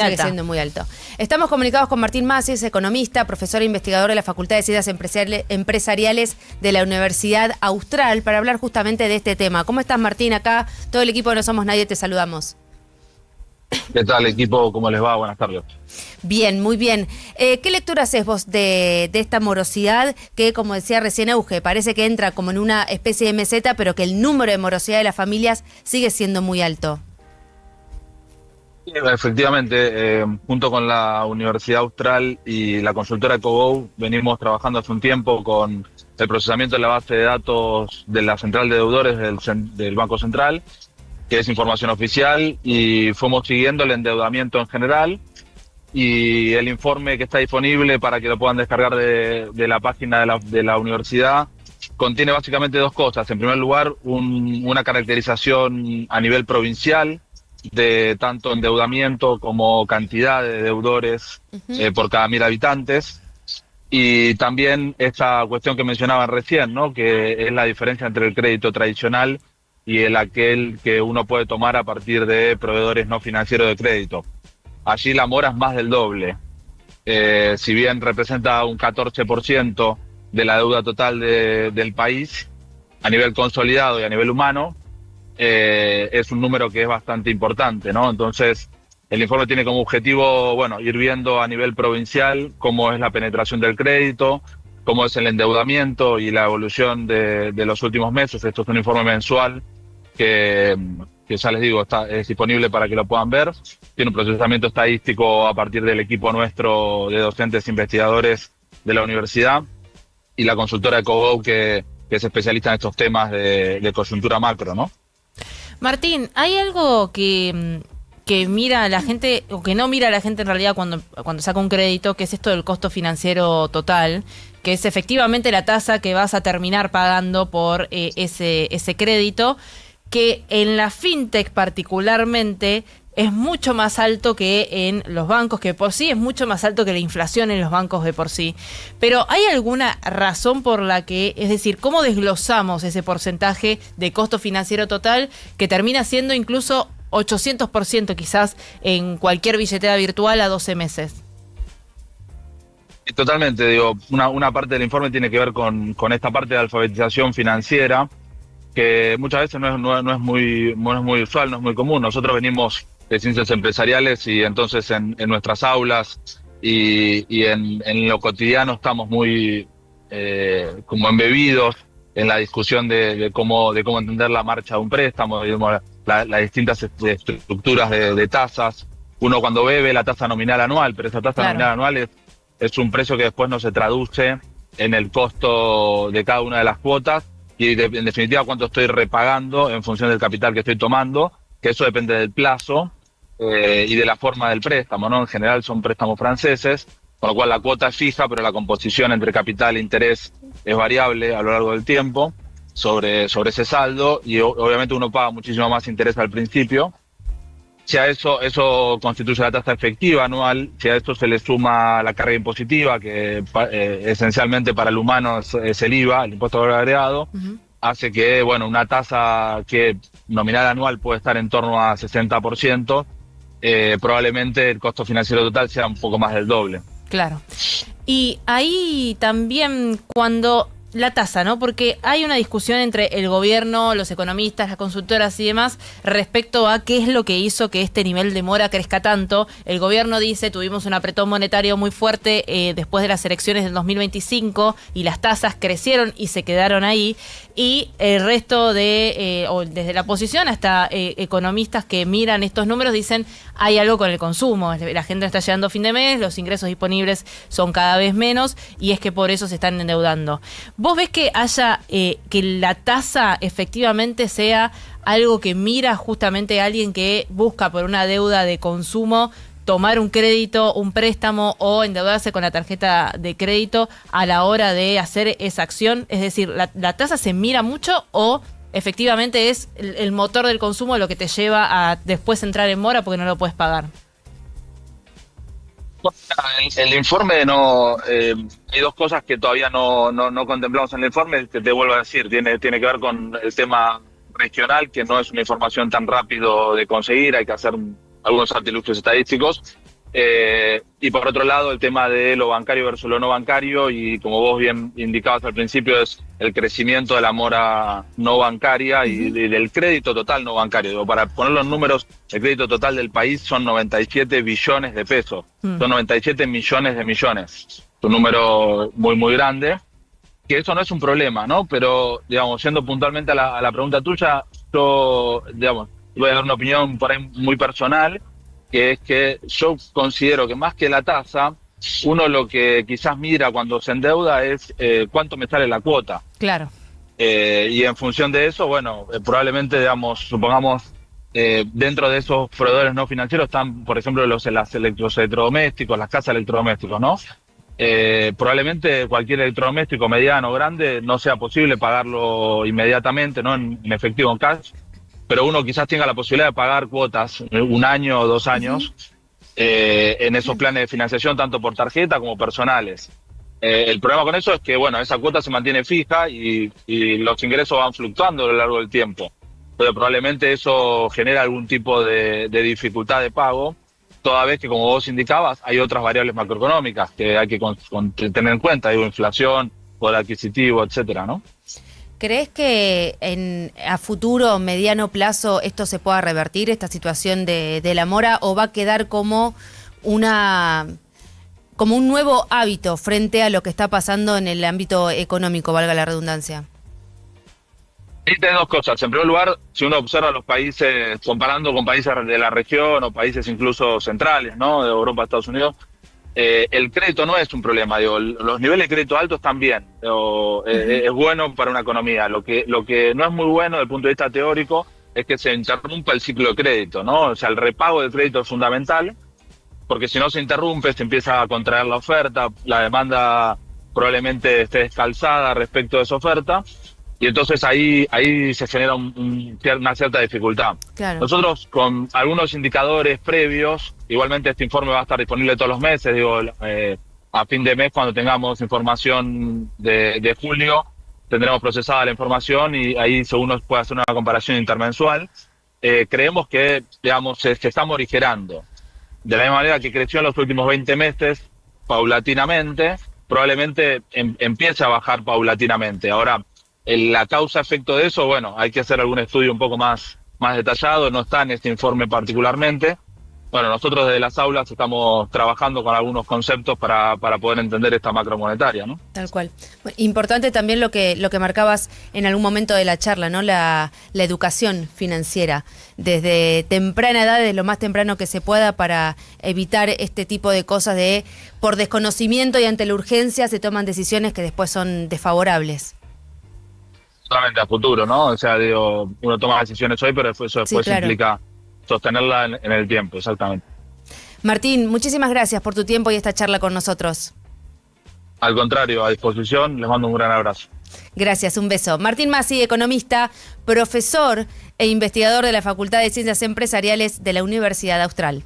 Sigue siendo muy alto. Estamos comunicados con Martín Massi, es economista, profesor e investigador de la Facultad de Ciencias Empresariales de la Universidad Austral, para hablar justamente de este tema. ¿Cómo estás, Martín? Acá todo el equipo de No Somos Nadie te saludamos. ¿Qué tal, equipo? ¿Cómo les va? Buenas tardes. Bien, muy bien. ¿Qué lectura haces vos de esta morosidad que, como decía recién Euge, parece que entra como en una especie de meseta, pero que el número de morosidad de las familias sigue siendo muy alto? Efectivamente, junto con la Universidad Austral y la consultora EcoGo, venimos trabajando hace un tiempo con el procesamiento de la base de datos de la central de deudores del Banco Central, que es información oficial, y fuimos siguiendo el endeudamiento en general, y el informe que está disponible para que lo puedan descargar de la página de la universidad contiene básicamente dos cosas. En primer lugar, una caracterización a nivel provincial de tanto endeudamiento como cantidad de deudores por cada 1.000 habitantes. Y también esta cuestión que mencionaban recién, ¿no?, que es la diferencia entre el crédito tradicional y aquel que uno puede tomar a partir de proveedores no financieros de crédito. Allí la mora es más del doble. Si bien representa un 14% de la deuda total del país, a nivel consolidado y a nivel humano, es un número que es bastante importante, ¿no? Entonces, el informe tiene como objetivo, bueno, ir viendo a nivel provincial cómo es la penetración del crédito, cómo es el endeudamiento y la evolución de los últimos meses. Esto es un informe mensual que ya les digo, es disponible para que lo puedan ver. Tiene un procesamiento estadístico a partir del equipo nuestro de docentes e investigadores de la universidad y la consultora EcoGo, que es especialista en estos temas de coyuntura macro, ¿no? Martín, ¿hay algo que mira a la gente, o que no mira a la gente en realidad cuando saca un crédito, que es esto del costo financiero total, que es efectivamente la tasa que vas a terminar pagando por ese crédito, que en la fintech particularmente es mucho más alto que en los bancos, que por sí es mucho más alto que la inflación en los bancos de por sí? Pero ¿hay alguna razón por la que, es decir, cómo desglosamos ese porcentaje de costo financiero total que termina siendo incluso 800% quizás en cualquier billetera virtual a 12 meses? Totalmente, digo, una parte del informe tiene que ver con esta parte de alfabetización financiera, que muchas veces no es muy usual, no es muy común. Nosotros venimos de ciencias empresariales y entonces en nuestras aulas y en lo cotidiano estamos muy como embebidos en la discusión de cómo entender la marcha de un préstamo, digamos, las distintas estructuras de tasas. Uno cuando ve la tasa nominal anual, pero esa tasa nominal anual es un precio que después no se traduce en el costo de cada una de las cuotas y en definitiva cuánto estoy repagando en función del capital que estoy tomando, que eso depende del plazo y de la forma del préstamo, ¿no? En general son préstamos franceses, con lo cual la cuota es fija, pero la composición entre capital e interés es variable a lo largo del tiempo sobre ese saldo, y obviamente uno paga muchísimo más interés al principio. Si a eso constituye la tasa efectiva anual, si a esto se le suma la carga impositiva, que esencialmente para el humano es el IVA, el impuesto de valor agregado, hace que, bueno, una tasa que nominal anual puede estar en torno a 60%, probablemente el costo financiero total sea un poco más del doble. Claro. Y ahí también cuando la tasa, ¿no? Porque hay una discusión entre el gobierno, los economistas, las consultoras y demás respecto a qué es lo que hizo que este nivel de mora crezca tanto. El gobierno dice, tuvimos un apretón monetario muy fuerte después de las elecciones del 2025 y las tasas crecieron y se quedaron ahí. Y el resto o desde la oposición hasta economistas que miran estos números dicen, hay algo con el consumo. La gente está llegando a fin de mes, los ingresos disponibles son cada vez menos y es que por eso se están endeudando. ¿Vos ves que haya que la tasa efectivamente sea algo que mira justamente a alguien que busca por una deuda de consumo tomar un crédito, un préstamo o endeudarse con la tarjeta de crédito a la hora de hacer esa acción? Es decir, ¿la tasa se mira mucho o efectivamente es el motor del consumo lo que te lleva a después entrar en mora porque no lo puedes pagar? El informe hay dos cosas que todavía no contemplamos en el informe, que te vuelvo a decir, tiene que ver con el tema regional, que no es una información tan rápido de conseguir, hay que hacer algunos artilugios estadísticos, Y por otro lado, el tema de lo bancario versus lo no bancario, y como vos bien indicabas al principio, es el crecimiento de la mora no bancaria y del crédito total no bancario. Digo, para ponerlo en números, el crédito total del país son 97 billones de pesos, son 97 millones de millones. Es un número muy, muy grande, que eso no es un problema, ¿no? Pero, digamos, siendo puntualmente a la pregunta tuya, yo, digamos, voy a dar una opinión por ahí muy personal, que es que yo considero que más que la tasa, uno lo que quizás mira cuando se endeuda es cuánto me sale la cuota. Claro. Y en función de eso, bueno, probablemente, digamos, supongamos, dentro de esos proveedores no financieros están, por ejemplo, los electrodomésticos, las casas electrodomésticos, ¿no? Probablemente cualquier electrodoméstico mediano o grande no sea posible pagarlo inmediatamente, ¿no? En efectivo, en cash, pero uno quizás tenga la posibilidad de pagar cuotas, 1 año o 2 años, en esos planes de financiación, tanto por tarjeta como personales. El problema con eso es que, bueno, esa cuota se mantiene fija y los ingresos van fluctuando a lo largo del tiempo. Entonces, probablemente eso genera algún tipo de dificultad de pago, toda vez que, como vos indicabas, hay otras variables macroeconómicas que hay que tener en cuenta, digo, inflación, poder adquisitivo, etcétera, ¿no? ¿Crees que a futuro, mediano plazo, esto se pueda revertir, esta situación de la mora, o va a quedar como un nuevo hábito frente a lo que está pasando en el ámbito económico, valga la redundancia? Ahí tenés dos cosas. En primer lugar, si uno observa los países, comparando con países de la región o países incluso centrales, ¿no? De Europa, Estados Unidos, el crédito no es un problema. Digo, los niveles de crédito altos también. Es bueno para una economía. Lo que no es muy bueno desde el punto de vista teórico es que se interrumpa el ciclo de crédito, ¿no? O sea, el repago del crédito es fundamental, porque si no se interrumpe, se empieza a contraer la oferta, la demanda probablemente esté descalzada respecto de esa oferta, y entonces ahí se genera una cierta dificultad. Claro. Nosotros, con algunos indicadores previos, igualmente este informe va a estar disponible todos los meses, digo, a fin de mes, cuando tengamos información de julio, tendremos procesada la información y ahí uno puede hacer una comparación intermensual. Creemos que, digamos, se está morigerando. De la misma manera que creció en los últimos 20 meses, paulatinamente, probablemente empiece a bajar paulatinamente. Ahora, la causa-efecto de eso, bueno, hay que hacer algún estudio un poco más detallado, no está en este informe particularmente. Bueno, nosotros desde las aulas estamos trabajando con algunos conceptos para poder entender esta macromonetaria, ¿no? Tal cual. Importante también lo que marcabas en algún momento de la charla, ¿no? La educación financiera, desde temprana edad, desde lo más temprano que se pueda, para evitar este tipo de cosas de, por desconocimiento y ante la urgencia, se toman decisiones que después son desfavorables. Solamente a futuro, ¿no? O sea, digo, uno toma decisiones hoy, pero eso después Sí, claro. implica sostenerla en el tiempo, exactamente. Martín, muchísimas gracias por tu tiempo y esta charla con nosotros. Al contrario, a disposición, les mando un gran abrazo. Gracias, un beso. Martín Masi, economista, profesor e investigador de la Facultad de Ciencias Empresariales de la Universidad Austral.